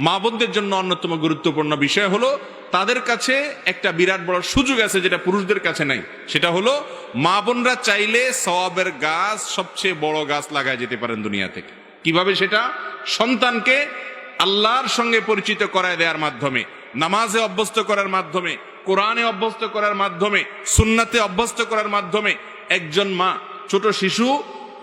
মা বোনদের জন্য অন্যতম গুরুত্বপূর্ণ বিষয় হলো তাদের কাছে একটা বিরাট বড় সুযোগ আছে যেটা পুরুষদের কাছে নাই। সেটা হলো মা বোনরা চাইলে সওয়াবের গাছ, সবচেয়ে বড় গাছ লাগায় যেতে পারেন দুনিয়া থেকে। কিভাবে সেটা? সন্তানকে আল্লাহর সঙ্গে পরিচিত করায় দেওয়ার মাধ্যমে, নামাজে অভ্যস্ত করার মাধ্যমে, কোরআনে অভ্যস্ত করার মাধ্যমে, সুন্নাতে অভ্যস্ত করার মাধ্যমে। একজন মা, ছোট শিশু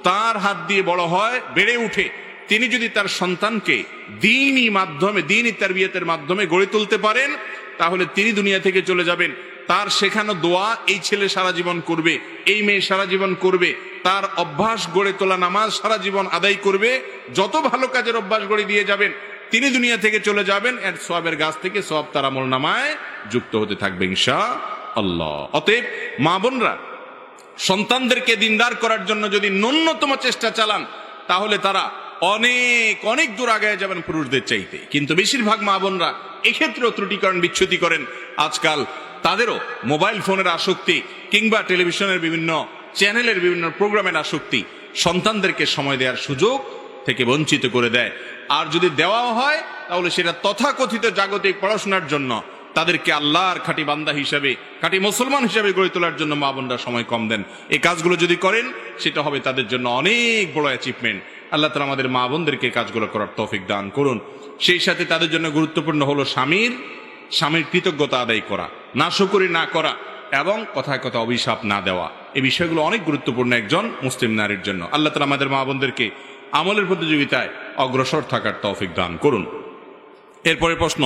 তার হাত দিয়ে বড় হয়, বেড়ে উঠে, তিনি যদি তার সন্তানকে দ্বীনি মাধ্যমে, দ্বীনি তারবিয়াতের মাধ্যমে গড়ে তুলতে পারেন, তাহলে তিনি দুনিয়া থেকে চলে যাবেন। তার শেখানো দোয়া এই ছেলে সারা জীবন করবে, এই মেয়ে সারা জীবন করবে, তার অভ্যাস গড়ে তোলা নামাজ সারা জীবন আদায় করবে। যত ভালো কাজের অভ্যাস গড়ে দিয়ে যাবেন, তিনি দুনিয়া থেকে চলে যাবেন, এর সওয়াবের গাছ থেকে সওয়াব তার আমলনামায় যুক্ত হতে থাকবে ইনশাআল্লাহ। অতএব মা বোনরা সন্তানদেরকে দিনদার করার জন্য যদি ন্যূনতম চেষ্টা চালান, তাহলে তারা অনেক অনেক দূর আগায় যাবেন পুরুষদের চাইতে। কিন্তু বেশিরভাগ মা বোনরা এক্ষেত্রেও ত্রুটি করেন, বিচ্যুতি করেন। আজকাল তাদেরও মোবাইল ফোনের আসক্তি কিংবা টেলিভিশনের বিভিন্ন চ্যানেলের বিভিন্ন প্রোগ্রামের আসক্তি সন্তানদেরকে সময় দেওয়ার সুযোগ থেকে বঞ্চিত করে দেয়। আর যদি দেওয়াও হয়, তাহলে সেটা তথাকথিত জাগতিক পড়াশোনার জন্য, তাদেরকে আল্লাহর খাঁটি বান্দা হিসাবে, খাঁটি মুসলমান হিসাবে গড়ে তোলার জন্য মা বোনরা সময় কম দেন। এই কাজগুলো যদি করেন, সেটা হবে তাদের জন্য অনেক বড় অ্যাচিভমেন্ট। আল্লাহ তাআলা আমাদের মা বোনদেরকে কাজগুলো করার তৌফিক দান করুন। সেই সাথে তাদের জন্য গুরুত্বপূর্ণ হলো স্বামীর কৃতজ্ঞতা আদায় করা, নাশকরি না করা এবং কথায় কথা অভিশাপ না দেওয়া। এই বিষয়গুলো অনেক গুরুত্বপূর্ণ একজন মুসলিম নারীর জন্য। আল্লাহ তাআলা আমাদের মা বোনদেরকে আমলের প্রতিযোগিতায় অগ্রসর থাকার তৌফিক দান করুন। এরপরে প্রশ্ন,